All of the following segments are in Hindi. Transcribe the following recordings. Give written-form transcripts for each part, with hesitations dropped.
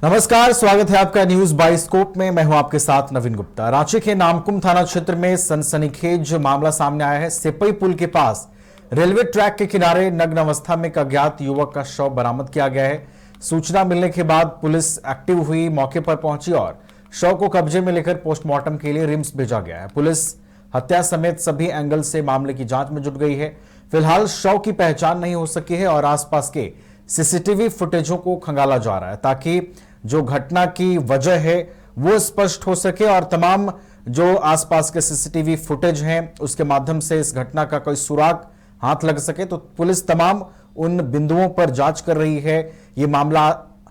नमस्कार, स्वागत है आपका न्यूज बाइस्कोप में। मैं हूं आपके साथ नवीन गुप्ता। रांची के नामकुम थाना क्षेत्र में सनसनीखेज मामला सामने आया है। सिपई पुल के पास रेलवे ट्रैक के किनारे नग्न अवस्था में एक अज्ञात युवक का शव बरामद किया गया है। सूचना मिलने के बाद पुलिस एक्टिव हुई, मौके पर पहुंची और शव को कब्जे में लेकर पोस्टमार्टम के लिए रिम्स भेजा गया है। पुलिस हत्या समेत सभी एंगल से मामले की जांच में जुट गई है। फिलहाल शव की पहचान नहीं हो सकी है और आसपास के सीसीटीवी फुटेजों को खंगाला जा रहा है ताकि जो घटना की वजह है वो स्पष्ट हो सके और तमाम जो आसपास के सीसीटीवी फुटेज हैं उसके माध्यम से इस घटना का कोई सुराग हाथ लग सके। तो पुलिस तमाम उन बिंदुओं पर जांच कर रही है। ये मामला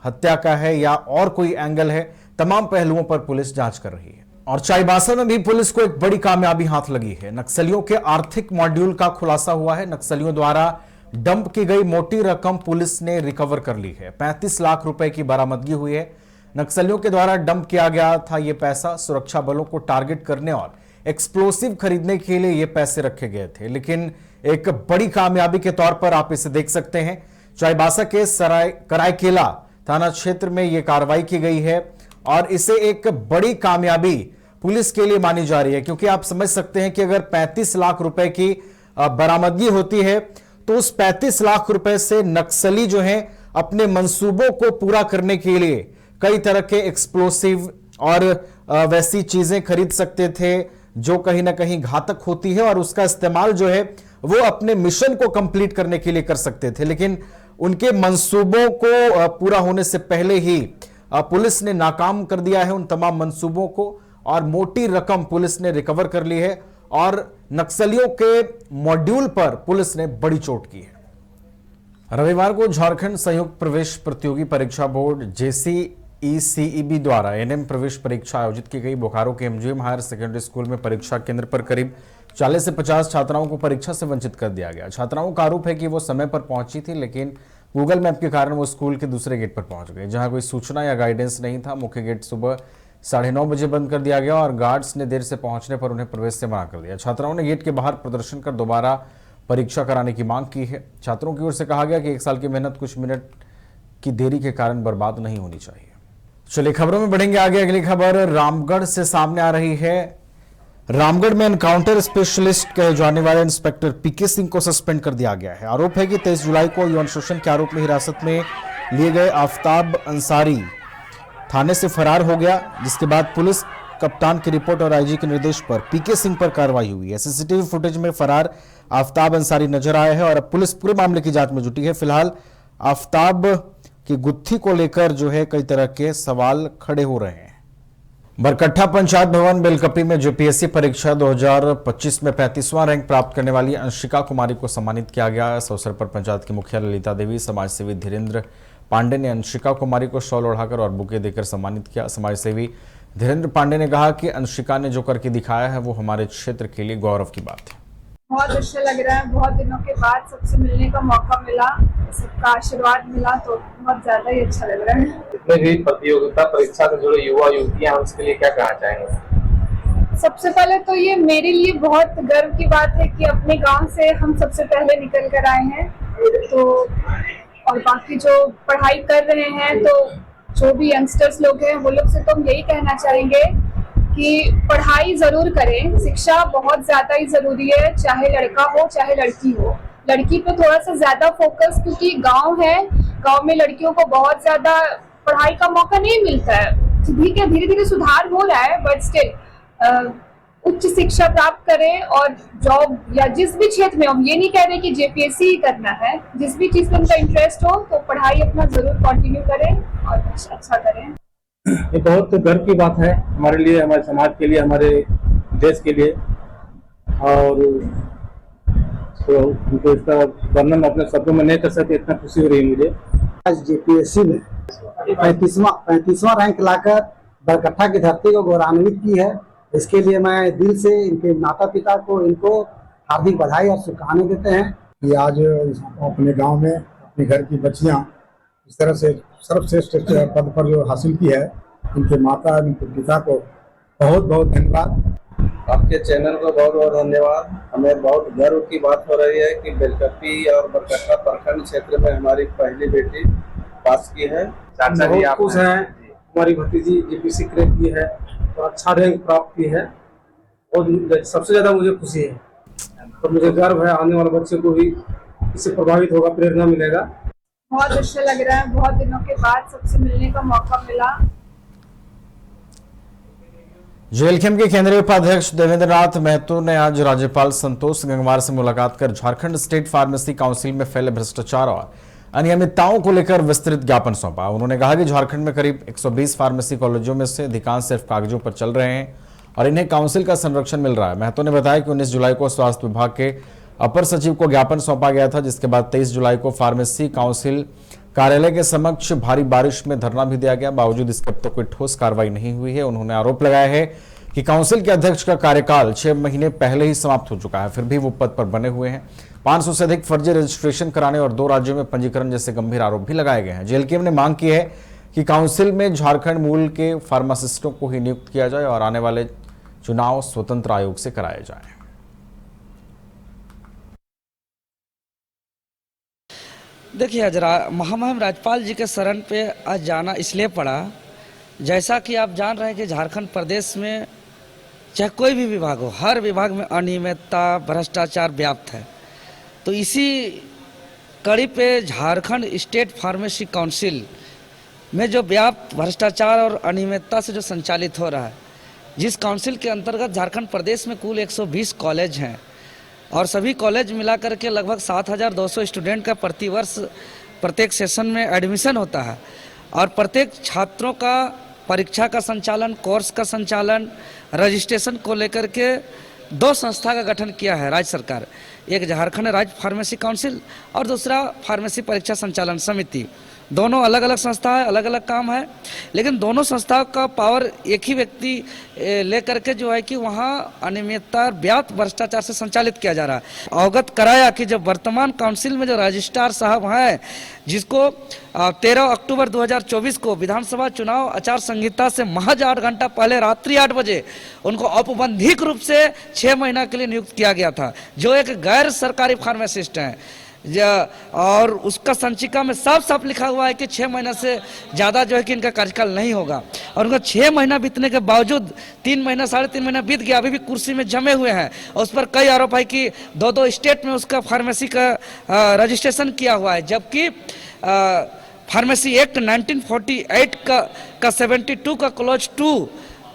हत्या का है या और कोई एंगल है, तमाम पहलुओं पर पुलिस जांच कर रही है। और चाईबासा में भी पुलिस को एक बड़ी कामयाबी हाथ लगी है। नक्सलियों के आर्थिक मॉड्यूल का खुलासा हुआ है। नक्सलियों द्वारा डंप की गई मोटी रकम पुलिस ने रिकवर कर ली है। 35 लाख रुपए की बरामदगी हुई है। नक्सलियों के द्वारा डंप किया गया था ये पैसा सुरक्षा बलों को टारगेट करने और एक्सप्लोसिव खरीदने के लिए ये पैसे रखे गए थे। लेकिन एक बड़ी कामयाबी के तौर पर आप इसे देख सकते हैं। चाईबासा के कराईकेला थाना क्षेत्र में यह कार्रवाई की गई है और इसे एक बड़ी कामयाबी पुलिस के लिए मानी जा रही है, क्योंकि आप समझ सकते हैं कि अगर 35 लाख रुपए की बरामदगी होती है तो उस 35 लाख रुपए से नक्सली जो हैं अपने मंसूबों को पूरा करने के लिए कई तरह के एक्सप्लोसिव और वैसी चीजें खरीद सकते थे जो कहीं ना कहीं घातक होती है और उसका इस्तेमाल जो है वो अपने मिशन को कंप्लीट करने के लिए कर सकते थे। लेकिन उनके मंसूबों को पूरा होने से पहले ही पुलिस ने नाकाम कर दिया है उन तमाम मंसूबों को और मोटी रकम पुलिस ने रिकवर कर ली है और नक्सलियों के मॉड्यूल पर पुलिस ने बड़ी चोट की है। रविवार को झारखंड संयुक्त प्रवेश प्रतियोगी परीक्षा बोर्ड JCECEB द्वारा एनएम प्रवेश परीक्षा आयोजित की गई। बोकारो के MGM हायर सेकेंडरी स्कूल में परीक्षा केंद्र पर करीब 40 से 50 छात्राओं को परीक्षा से वंचित कर दिया गया। छात्राओं का आरोप है कि वो समय पर पहुंची थी, लेकिन गूगल मैप के कारण वो स्कूल के दूसरे गेट पर पहुंच गए, जहां कोई सूचना या गाइडेंस नहीं था। मुख्य गेट सुबह 9:30 बजे बंद कर दिया गया और गार्ड्स ने देर से पहुंचने पर उन्हें प्रवेश से मना कर दिया। छात्राओं ने गेट के बाहर प्रदर्शन कर दोबारा परीक्षा कराने की मांग की है। छात्रों की ओर से कहा गया कि 1 साल की मेहनत कुछ मिनट की देरी के कारण बर्बाद नहीं होनी चाहिए। चलिए खबरों में बढ़ेंगे आगे। अगली खबर रामगढ़ से सामने आ रही है। रामगढ़ में एनकाउंटर स्पेशलिस्ट कहे जाने वाले इंस्पेक्टर PK सिंह को सस्पेंड कर दिया गया है। आरोप है कि 23 जुलाई को यौन शोषण के आरोप में हिरासत में लिए गए आफ्ताब अंसारी थाने से फरार हो गया, जिसके बाद पुलिस कप्तान की रिपोर्ट और IG के निर्देश पर PK सिंह पर कार्रवाई हुई है। सीसीटीवी फुटेज में फरार आफ्ताब अंसारी नजर आया है और अब पुलिस पूरे मामले की जांच में जुटी है। फिलहाल आफ्ताब की गुत्थी को लेकर जो है कई तरह के सवाल खड़े हो रहे हैं। बरकट्ठा पंचायत भवन बेलकपी में JPSC परीक्षा 2025 में 35वां रैंक प्राप्त करने वाली अंशिका कुमारी को सम्मानित किया गया। इस अवसर पर पंचायत की मुखिया ललिता देवी, समाजसेवी धीरेन्द्र पांडे ने अंशिका कुमारी को शॉल ओढ़ाकर और बुके देकर सम्मानित किया। समाजसेवी धीरेन्द्र पांडे ने कहा कि अंशिका ने जो करके दिखाया है वो हमारे क्षेत्र के लिए गौरव की बात है। बहुत अच्छा लग रहा है। बहुत दिनों के बाद सबसे मिलने का मौका मिला, सबका आशीर्वाद मिला तो बहुत ज्यादा ही अच्छा लग रहा है। जितने भी प्रतियोगिता परीक्षा से जुड़े युवा युवतियां हैं उसके लिए क्या कहना चाहेंगे? सबसे पहले तो ये मेरे लिए बहुत गर्व की बात है कि अपने गांव से हम सबसे पहले निकल कर आए हैं। तो और बाकी जो पढ़ाई कर रहे हैं तो जो भी यंगस्टर्स लोग हैं वो लोग से तो हम यही कहना चाहेंगे कि पढ़ाई जरूर करें। शिक्षा बहुत ज्यादा ही जरूरी है, चाहे लड़का हो चाहे लड़की हो। लड़की पे थोड़ा सा ज्यादा फोकस, क्योंकि गांव है, गांव में लड़कियों को बहुत ज्यादा पढ़ाई का मौका नहीं मिलता है। ठीक है, धीरे धीरे सुधार हो रहा है, बट स्टिल उच्च शिक्षा प्राप्त करें और जॉब या जिस भी क्षेत्र में, हम ये नहीं कह रहे कि JPSC ही करना है, जिस भी चीज में उनका इंटरेस्ट हो तो पढ़ाई अपना जरूर कंटिन्यू करें और अच्छा करें। ये बहुत गर्व की बात है हमारे लिए, हमारे समाज के लिए, हमारे देश के लिए। और तो उनको इसका वर्णन अपने शब्दों में नहीं कर सकते, इतना खुशी हो रही है मुझे। आज JPSC में 35वां रैंक लाकर बरकट्ठा की धरती को गौरवान्वित की है। इसके लिए मैं दिल से इनके माता पिता को इनको हार्दिक बधाई और शुभकामनाएं देते हैं कि आज अपने गांव में अपने घर की बच्चियां इस तरह से सर्वश्रेष्ठ पद पर जो हासिल की है, इनके माता इनके पिता को बहुत बहुत धन्यवाद। आपके चैनल को बहुत बहुत धन्यवाद। हमें बहुत गर्व की बात हो रही है कि बेलकपी और बरकट्टा प्रखंड क्षेत्र में हमारी पहली बेटी पास की है। बहुत खुश हैं हमारी भतीजी जेपीसी क्रैक की है तो अच्छा रैंक प्राप्त की है और सबसे ज़्यादा मुझे खुशी है। तो मुझे गर्व है, आने वाले बच्चे को भी इससे प्रभावित होगा, प्रेरणा मिलेगा। बहुत अच्छा लग रहा है, बहुत दिनों के बाद सबसे मिलने का मौका मिला। जेएलखेम के केंद्रीय उपाध्यक्ष देवेंद्र नाथ महतो ने आज राज्यपाल संतोष गंगवार से मुलाकात कर झारखंड स्टेट फार्मेसी काउंसिल में फैले भ्रष्टाचार और अनियमितताओं को लेकर विस्तृत ज्ञापन सौंपा। उन्होंने कहा कि झारखंड में करीब 120 फार्मेसी कॉलेजों में से अधिकांश सिर्फ कागजों पर चल रहे हैं और इन्हें काउंसिल का संरक्षण मिल रहा है। महतो ने बताया कि 19 जुलाई को स्वास्थ्य विभाग के अपर सचिव को ज्ञापन सौंपा गया था, जिसके बाद 23 जुलाई को फार्मेसी काउंसिल कार्यालय के समक्ष भारी बारिश में धरना भी दिया गया। बावजूद इसके अब तक कोई ठोस कार्रवाई नहीं हुई है। उन्होंने आरोप लगाया है कि काउंसिल के अध्यक्ष का कार्यकाल 6 महीने पहले ही समाप्त हो चुका है, फिर भी वो पद पर बने हुए हैं। 500 से अधिक फर्जी रजिस्ट्रेशन कराने और 2 राज्यों में पंजीकरण जैसे गंभीर आरोप भी लगाए गए हैं। जेएलकेएम ने मांग की है कि काउंसिल में झारखंड मूल के फार्मासिस्टों को ही नियुक्त किया जाए और आने वाले चुनाव स्वतंत्र आयोग से कराए जाएं। देखिए, आज महामहिम राज्यपाल जी के शरण पे आज जाना इसलिए पड़ा, जैसा कि आप जान रहे हैं कि झारखंड प्रदेश में चाहे कोई भी विभाग हो, हर विभाग में अनियमितता, भ्रष्टाचार व्याप्त है। तो इसी कड़ी पे झारखंड स्टेट फार्मेसी काउंसिल में जो व्याप्त भ्रष्टाचार और अनियमितता से जो संचालित हो रहा है, जिस काउंसिल के अंतर्गत झारखंड प्रदेश में कुल 120 कॉलेज हैं और सभी कॉलेज मिलाकर के लगभग 7,200 स्टूडेंट का प्रतिवर्ष प्रत्येक सेशन में एडमिशन होता है और प्रत्येक छात्रों का परीक्षा का संचालन, कोर्स का संचालन, रजिस्ट्रेशन को लेकर के 2 संस्था का गठन किया है राज्य सरकार। एक झारखंड राज्य फार्मेसी काउंसिल और दूसरा फार्मेसी परीक्षा संचालन समिति। दोनों अलग अलग संस्था है, अलग अलग काम है, लेकिन दोनों संस्थाओं का पावर एक ही व्यक्ति लेकर के जो है कि वहाँ अनियमितता, व्याप्त भ्रष्टाचार से संचालित किया जा रहा है। अवगत कराया कि जब वर्तमान काउंसिल में जो रजिस्ट्रार साहब हैं, जिसको 13 अक्टूबर 2024 को विधानसभा चुनाव आचार संहिता से महज 8 घंटा पहले रात्रि 8 बजे उनको औपबंधिक रूप से 6 महीना के लिए नियुक्त किया गया था, जो एक गैर सरकारी फार्मासिस्ट हैं। और उसका संचिका में साफ साफ लिखा हुआ है कि 6 महीना से ज़्यादा जो है कि इनका कार्यकाल नहीं होगा और उनका 6 महीना बीतने के बावजूद 3 महीना, 3.5 महीना बीत गया, अभी भी कुर्सी में जमे हुए हैं। और उस पर कई आरोप है कि 2 स्टेट में उसका फार्मेसी का रजिस्ट्रेशन किया हुआ है, जबकि फार्मेसी एक्ट 1948 का 72 का क्लॉज 2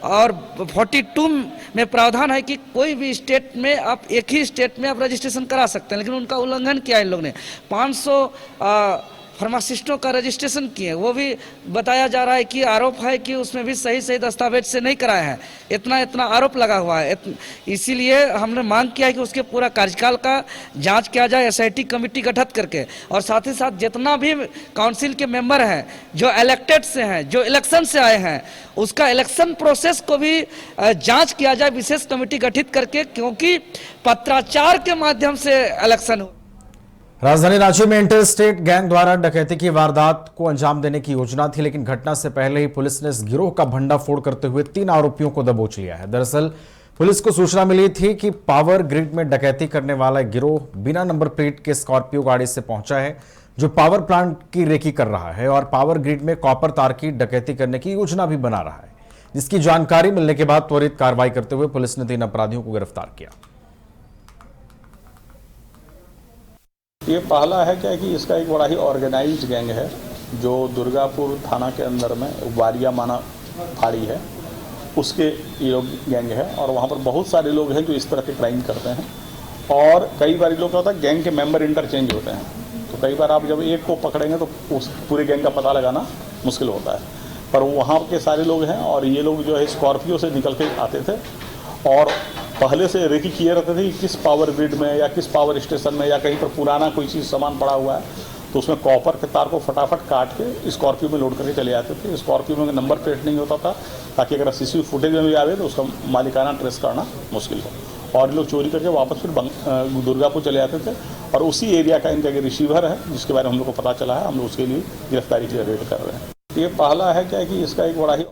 और 42 में प्रावधान है कि कोई भी स्टेट में आप एक ही स्टेट में आप रजिस्ट्रेशन करा सकते हैं, लेकिन उनका उल्लंघन किया इन लोग ने। 500 फार्मासिस्टों का रजिस्ट्रेशन किए, वो भी बताया जा रहा है कि आरोप है कि उसमें भी सही दस्तावेज से नहीं कराए हैं। इतना आरोप लगा हुआ है। इसीलिए हमने मांग किया है कि उसके पूरा कार्यकाल का जांच किया जाए एसआईटी कमेटी गठित करके, और साथ ही साथ जितना भी काउंसिल के मेंबर हैं जो इलेक्टेड से हैं, जो इलेक्शन से आए हैं, उसका इलेक्शन प्रोसेस को भी जांच किया जाए विशेष कमेटी गठित करके, क्योंकि पत्राचार के माध्यम से इलेक्शन हो। राजधानी रांची में इंटर स्टेट गैंग द्वारा डकैती की वारदात को अंजाम देने की योजना थी, लेकिन घटना से पहले ही पुलिस ने इस गिरोह का भंडाफोड़ करते हुए 3 आरोपियों को दबोच लिया है। दरअसल पुलिस को सूचना मिली थी कि पावर ग्रिड में डकैती करने वाला गिरोह बिना नंबर प्लेट के स्कॉर्पियो गाड़ी से पहुंचा है, जो पावर प्लांट की रेकी कर रहा है और पावर ग्रिड में कॉपर तार की डकैती करने की योजना भी बना रहा है। जिसकी जानकारी मिलने के बाद त्वरित कार्रवाई करते हुए पुलिस ने 3 अपराधियों को गिरफ्तार किया। ये पहला है क्या कि इसका एक बड़ा ही ऑर्गेनाइज्ड गैंग है, जो दुर्गापुर थाना के अंदर में वारिया माना फाड़ी है, उसके ये लोग गैंग है। और वहाँ पर बहुत सारे लोग हैं जो इस तरह के क्राइम करते हैं। और कई बार लोग क्या होता है, गैंग के मेंबर इंटरचेंज होते हैं, तो कई बार आप जब एक को पकड़ेंगे तो उस पूरे गैंग का पता लगाना मुश्किल होता है। पर वहाँ के सारे लोग हैं और ये लोग जो है स्कॉर्पियो से निकल के आते थे और पहले से रेकी किए रहते थे कि किस पावर ग्रिड में या किस पावर स्टेशन में या कहीं पर पुराना कोई चीज़ सामान पड़ा हुआ है, तो उसमें कॉपर के तार को फटाफट काट के स्कॉर्पियो में लोड करके चले जाते थे। स्कॉर्पियो में नंबर प्लेट नहीं होता था, ताकि अगर सीसीटीवी फुटेज में भी आवे तो उसका मालिकाना ट्रेस करना मुश्किल हो। और लोग चोरी करके वापस फिर दुर्गापुर चले जाते थे। और उसी एरिया का इनका रिसीवर है, जिसके बारे में हम लोग को पता चला है, हम लोग उसके लिए गिरफ्तारी के लिए रेड कर रहे हैं। ये पहला है क्या कि इसका एक बड़ा ही।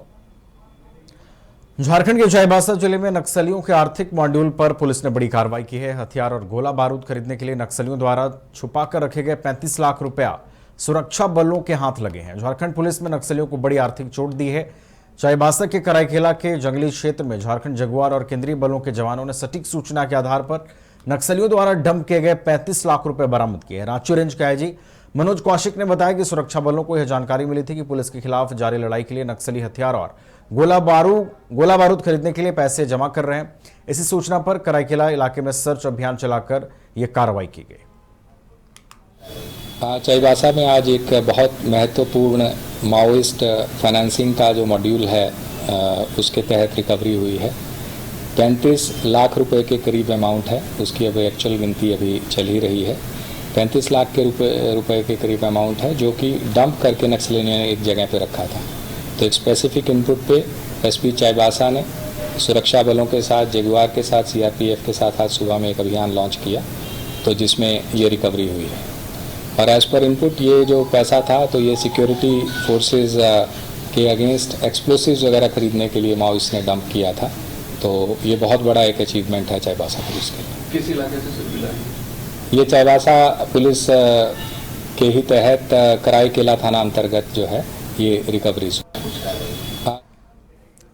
झारखंड के चाईबासा जिले में नक्सलियों के आर्थिक मॉड्यूल पर पुलिस ने बड़ी कार्रवाई की है। हथियार और गोला बारूद खरीदने के लिए नक्सलियों द्वारा छुपाकर रखे गए 35 लाख रुपया सुरक्षा बलों के हाथ लगे हैं। झारखंड पुलिस में नक्सलियों को बड़ी आर्थिक चोट दी है। चाईबासा के कराईकेला के जंगली क्षेत्र में झारखंड जगुआर और केंद्रीय बलों के जवानों ने सटीक सूचना के आधार पर नक्सलियों द्वारा डंप किए गए 35 लाख रुपए बरामद किए। रांची रेंज के आईजी मनोज कौशिक ने बताया कि सुरक्षा बलों को यह जानकारी मिली थी कि पुलिस के खिलाफ जारी लड़ाई के लिए नक्सली हथियार और गोला बारूद खरीदने के लिए पैसे जमा कर रहे हैं। इसी सूचना पर कराईकेला इलाके में सर्च अभियान चलाकर यह कार्रवाई की गई। चाईबासा में आज एक बहुत महत्वपूर्ण माओइस्ट फाइनेंसिंग का जो मॉड्यूल है उसके तहत रिकवरी हुई है। 35 लाख रुपए के करीब अमाउंट है, उसकी अभी एक्चुअल गिनती अभी चल ही रही है। 35 लाख के रुपए के करीब अमाउंट है जो कि डंप करके नक्सलियों ने एक जगह पे रखा था। तो एक स्पेसिफिक इनपुट पे एसपी चाईबासा ने सुरक्षा बलों के साथ, जगुआर के साथ, सीआरपीएफ के साथ आज सुबह में एक अभियान लॉन्च किया, तो जिसमें ये रिकवरी हुई है। और एज पर इनपुट ये जो पैसा था तो ये सिक्योरिटी फोर्सेस के अगेंस्ट एक्सप्लोसिव्स वगैरह खरीदने के लिए माओइस्ट ने डंप किया था। तो ये बहुत बड़ा एक अचीवमेंट है चाईबासा पुलिस के लिए। किस इलाके से शुरू हुआ? ये चाईबासा पुलिस के ही तहत कराईकेला थाना अंतर्गत जो है ये रिकवरी।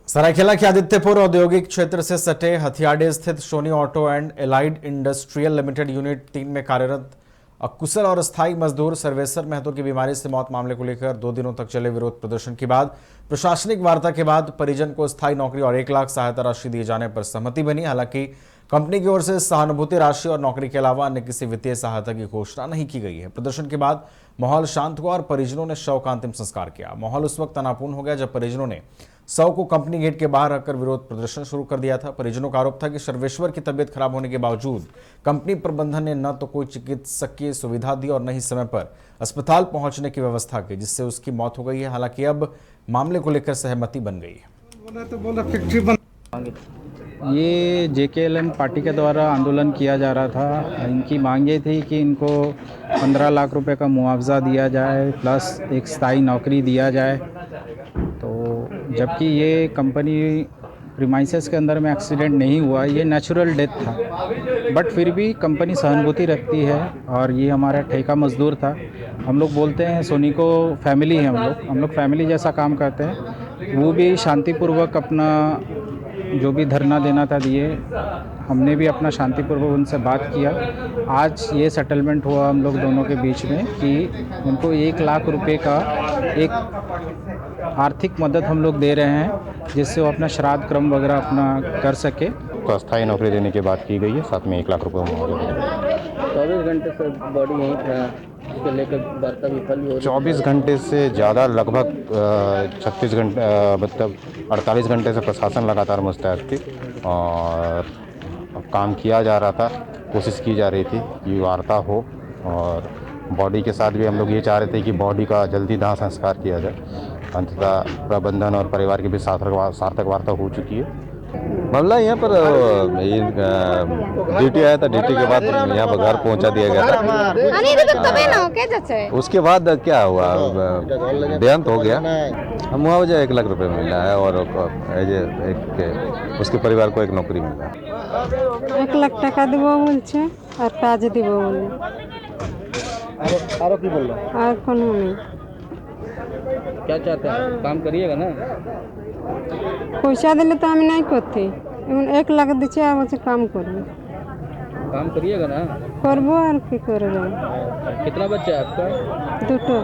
सरायकेला के आदित्यपुर औद्योगिक क्षेत्र से सटे हथियाडे स्थित Sony auto and allied industrial limited unit 3 में कार्यरत अकुशल और अस्थायी मजदूर सर्वेसर महतो की बीमारी से मौत मामले को लेकर 2 दिनों तक चले विरोध प्रदर्शन के बाद प्रशासनिक वार्ता के बाद परिजन को स्थायी नौकरी और 1 लाख सहायता राशि दिए जाने पर सहमति बनी। हालांकि कंपनी की ओर से सहानुभूति राशि और नौकरी के अलावा अन्य किसी वित्तीय सहायता की घोषणा नहीं की गई है। प्रदर्शन के बाद माहौल शांत हुआ और परिजनों ने शव का अंतिम संस्कार किया। माहौल उस वक्त तनावपूर्ण हो गया जब परिजनों ने शव को कंपनी गेट के बाहर रखकर विरोध प्रदर्शन शुरू कर दिया था। परिजनों का आरोप था कि सर्वेश्वर की तबीयत खराब होने के बावजूद कंपनी प्रबंधन ने न तो कोई चिकित्सकीय सुविधा दी और न ही समय पर अस्पताल पहुंचने की व्यवस्था की, जिससे उसकी मौत हो गई है। हालांकि अब मामले को लेकर सहमति बन गई है। ये जेकेएलएम पार्टी के द्वारा आंदोलन किया जा रहा था। इनकी मांगे थी कि इनको 15 लाख रुपए का मुआवजा दिया जाए प्लस एक स्थायी नौकरी दिया जाए। तो जबकि ये कंपनी प्रीमाइसेस के अंदर में एक्सीडेंट नहीं हुआ, ये नेचुरल डेथ था, बट फिर भी कंपनी सहानुभूति रखती है। और ये हमारा ठेका मजदूर था। हम लोग बोलते हैं सोनी को फैमिली है, हम लोग फैमिली जैसा काम करते हैं। वो भी शांतिपूर्वक अपना जो भी धरना देना था दिए, हमने भी अपना शांतिपूर्वक उनसे बात किया। आज ये सेटलमेंट हुआ हम लोग दोनों के बीच में कि उनको 1 लाख रुपए का एक आर्थिक मदद हम लोग दे रहे हैं, जिससे वो अपना श्राद्ध क्रम वगैरह अपना कर सके। तो अस्थायी नौकरी देने की बात की गई है, साथ में 1 लाख रुपये मुआवजा। 24 घंटे से बॉडी यहीं था, इसको लेकर वार्ता विफल हो रही है। 24 घंटे से ज़्यादा, लगभग 36 घंटे, मतलब 48 घंटे से प्रशासन लगातार मुस्तैद थी और काम किया जा रहा था। कोशिश की जा रही थी कि वार्ता हो और बॉडी के साथ भी हम लोग ये चाह रहे थे कि बॉडी का जल्दी दाह संस्कार किया जाए। अंततः प्रबंधन और परिवार के बीच सार्थक वार्ता हो चुकी है। मामला यहाँ पर ड्यूटी आया था, ड्यूटी के बाद यहाँ पर घर पहुँचा दिया गया था। उसके बाद क्या हुआ, देहांत हो गया। मुआवजा 1 लाख रुपए मिला है और उसके परिवार को एक नौकरी मिला है। 1 लाख टाका देबो बोलছে और काज देबो बोले। आरो की बोल रहा है? और कोनो नहीं। क्या चाहते हैं, काम करिएगा ना? पैसा दिले तो हम नहीं करते। 1 लाख দিচ্ছে আর বলছে काम করবে। काम करिएगा ना? करबो और की करबो। कितना बच्चा है आपका? 2।